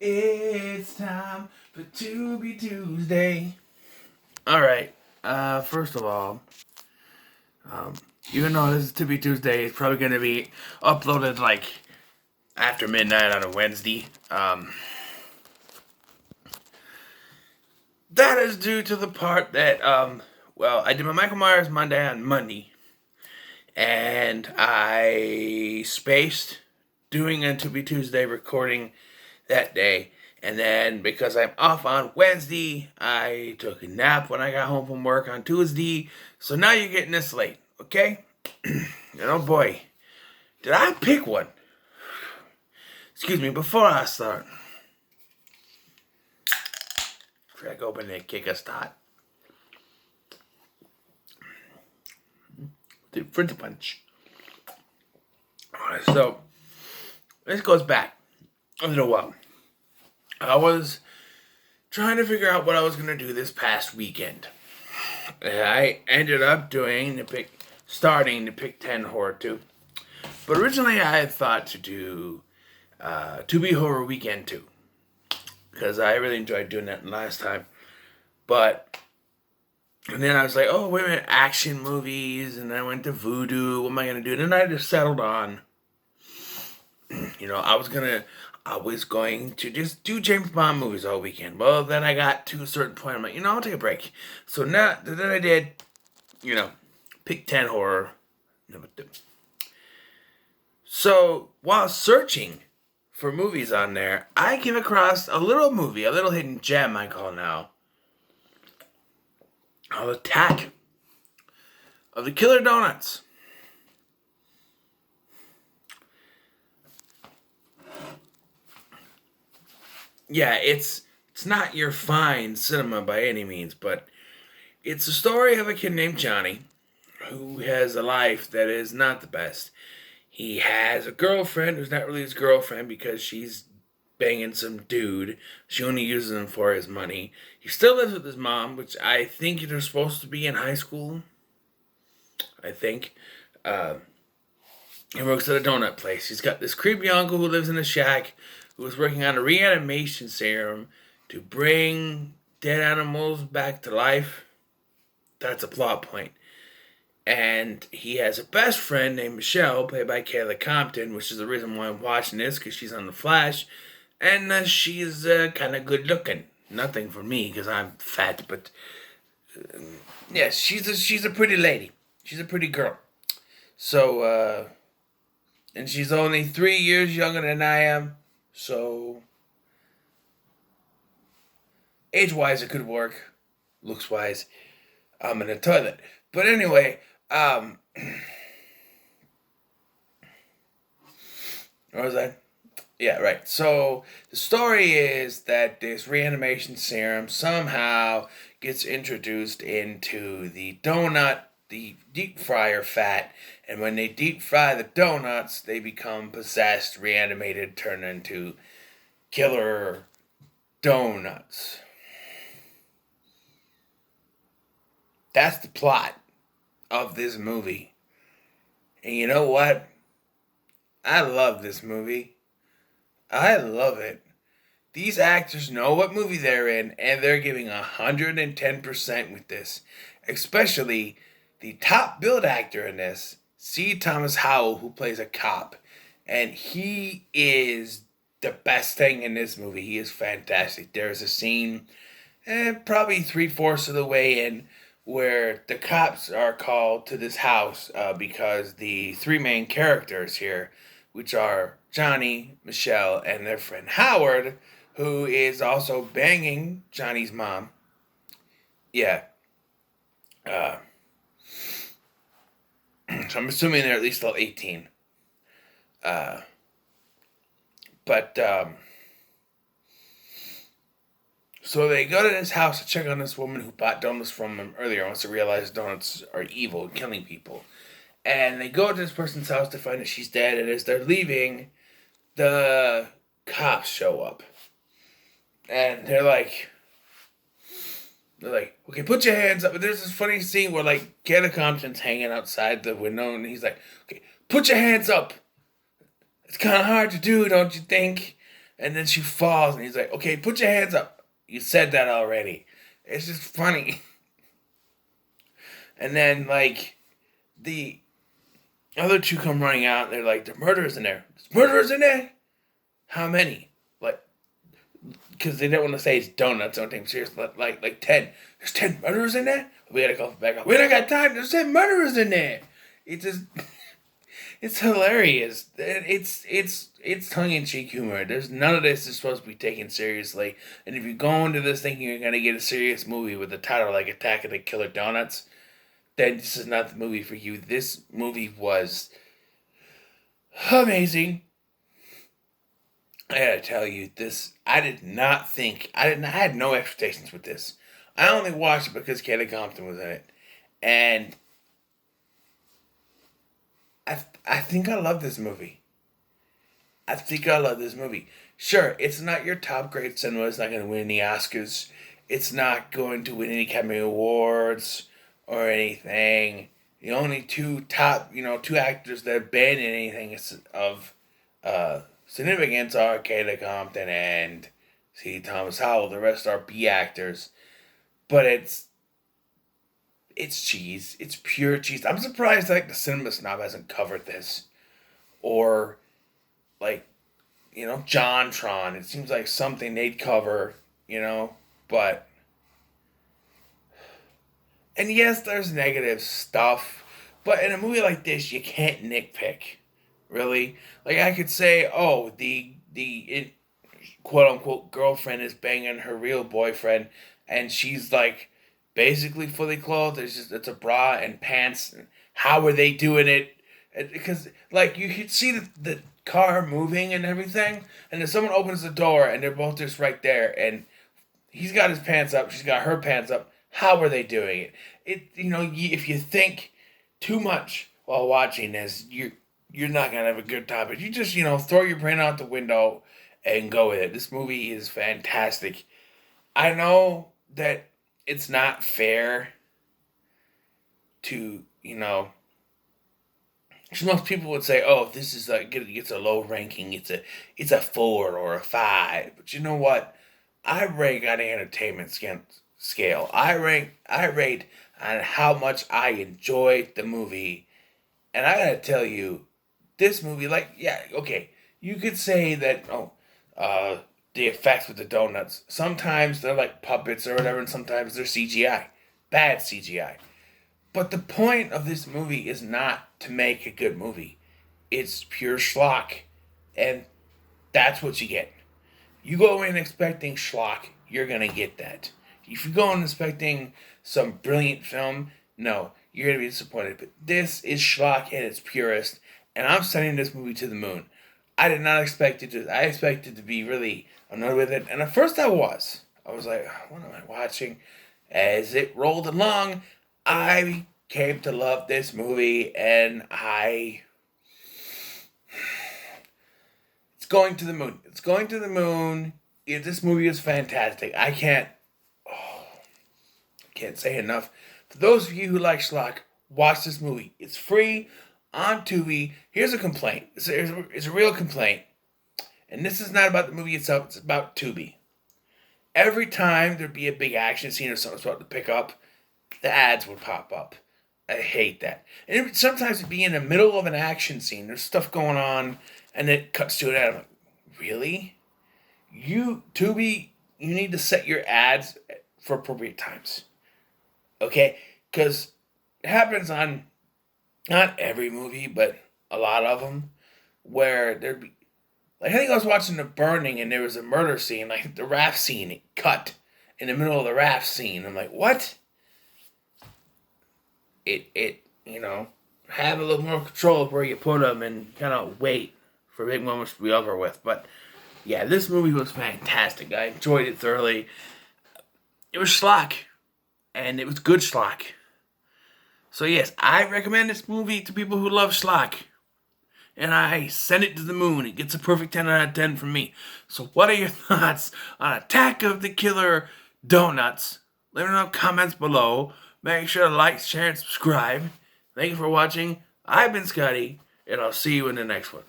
It's time for Tubi Tuesday. All right. First of all, even though this is Tubi Tuesday, it's probably going to be uploaded like after midnight on a Wednesday. That is due to the part that I did my Michael Myers Monday on Monday, and I spaced doing a Tubi Tuesday recording that day. And then because I'm off on Wednesday, I took a nap when I got home from work on Tuesday. So now you're getting this late, okay? And oh boy, did I pick one? Excuse me, before I start, crack open and kick a start. The French punch. Alright, so this goes back a little while. I was trying to figure out what I was going to do this past weekend. And I ended up starting to pick 10 Horror 2. But originally I had thought to do Tubi Horror Weekend 2. Because I really enjoyed doing that last time. And then I was like, oh, wait a minute, action movies. And then I went to Voodoo. What am I going to do? And then I just settled on, I was going to just do James Bond movies all weekend. Well, then I got to a certain point. I'm like, I'll take a break. So then I did, pick 10 horror number 2. So while searching for movies on there, I came across a little movie, a little hidden gem I call now, called Attack of the Killer Donuts. Yeah, it's not your fine cinema by any means, but it's a story of a kid named Johnny who has a life that is not the best. He has a girlfriend who's not really his girlfriend because she's banging some dude. She only uses him for his money. He still lives with his mom, which I think they're supposed to be in high school. I think. He works at a donut place. He's got this creepy uncle who lives in a shack who is working on a reanimation serum to bring dead animals back to life. That's a plot point. And he has a best friend named Michelle, played by Kayla Compton, which is the reason why I'm watching this, because she's on The Flash. And she's kind of good looking. Nothing for me, because I'm fat, but yes, she's a pretty lady. She's a pretty girl. So, and she's only 3 years younger than I am. So, age-wise, it could work. Looks-wise, I'm in a toilet. But anyway, where was I? Yeah, right. So, the story is that this reanimation serum somehow gets introduced into the donut, the deep fryer fat, and when they deep fry the donuts, they become possessed, reanimated, turn into killer donuts. That's the plot of this movie. And you know what? I love this movie. I love it. These actors know what movie they're in, and they're giving 110% with this. Especially the top billed actor in this, C. Thomas Howell, who plays a cop. And he is the best thing in this movie. He is fantastic. There's a scene, probably 3/4 of the way in, where the cops are called to this house because the 3 main characters here, which are Johnny, Michelle, and their friend Howard, who is also banging Johnny's mom. Yeah. So I'm assuming they're at least still 18. So they go to this house to check on this woman who bought donuts from them earlier, once they realize donuts are evil and killing people. And they go to this person's house to find that she's dead, and as they're leaving, the cops show up. And they're like, okay, put your hands up. But there's this funny scene where, Kayla Compton's hanging outside the window, and he's like, okay, put your hands up. It's kind of hard to do, don't you think? And then she falls, and he's like, okay, put your hands up. You said that already. It's just funny. And then, like, the other two come running out, and they're like, the murderer's in there. There's murderers in there? How many? Like, because they don't want to say it's donuts, don't take them serious. Like 10. There's 10 murderers in there? We gotta go back up. We don't got time. There's 10 murderers in there. It just... It's hilarious. It's tongue-in-cheek humor. There's none of this is supposed to be taken seriously. And if you go into this thinking you're gonna get a serious movie with a title like Attack of the Killer Donuts, then this is not the movie for you. This movie was amazing. I gotta tell you, I had no expectations with this. I only watched it because Kelly Compton was in it. And I think I love this movie. Sure, it's not your top grade cinema. It's not going to win any Oscars. It's not going to win any Academy Awards or anything. The only two actors that have been in anything of significance are Kayla Compton and C. Thomas Howell. The rest are B actors. But it's cheese. It's pure cheese. I'm surprised like the Cinema Snob hasn't covered this. Or like, JonTron. It seems like something they'd cover, but and yes, there's negative stuff, but in a movie like this you can't nitpick. Really? Like I could say, oh, the quote unquote girlfriend is banging her real boyfriend and she's like basically fully clothed. It's a bra and pants. How are they doing it? Because like you could see the car moving and everything, and then someone opens the door and they're both just right there, and he's got his pants up, she's got her pants up. How are they doing it? If you think too much while watching this, you're not gonna have a good time. But you just throw your brain out the window and go with it. This movie is fantastic. I know that it's not fair to, most people would say, oh, this is like, gets a low ranking, it's a 4 or a 5. But you know what? I rank on the entertainment scale. I rate on how much I enjoyed the movie. And I gotta tell you, this movie, you could say that, the effects with the donuts. Sometimes they're like puppets or whatever, and sometimes they're CGI. Bad CGI. But the point of this movie is not to make a good movie. It's pure schlock. And that's what you get. You go in expecting schlock, you're going to get that. If you go in expecting some brilliant film, no, you're going to be disappointed. But this is schlock at its purest. And I'm sending this movie to the moon. I did not expect it to. I expected to be really annoyed with it. And at first I was. I was like, what am I watching? As it rolled along, I came to love this movie. And it's going to the moon. It's going to the moon. This movie is fantastic. I can't say enough. For those of you who like schlock, watch this movie. It's free on Tubi. Here's a complaint. It's a real complaint. And this is not about the movie itself. It's about Tubi. Every time there'd be a big action scene or something's about to pick up, the ads would pop up. I hate that. And sometimes it'd be in the middle of an action scene. There's stuff going on, and it cuts to an ad. I'm like, really? Tubi, you need to set your ads for appropriate times. Okay? Because it happens on not every movie, but a lot of them, where there'd be, like I think I was watching The Burning and there was a murder scene, like the raft scene, it cut in the middle of the raft scene. I'm like, what? Have a little more control of where you put them and kind of wait for big moments to be over with. But yeah, this movie was fantastic. I enjoyed it thoroughly. It was schlock, and it was good schlock. So yes, I recommend this movie to people who love schlock. And I send it to the moon. It gets a perfect 10 out of 10 from me. So what are your thoughts on Attack of the Killer Donuts? Let me know in the comments below. Make sure to like, share, and subscribe. Thank you for watching. I've been Scotty, and I'll see you in the next one.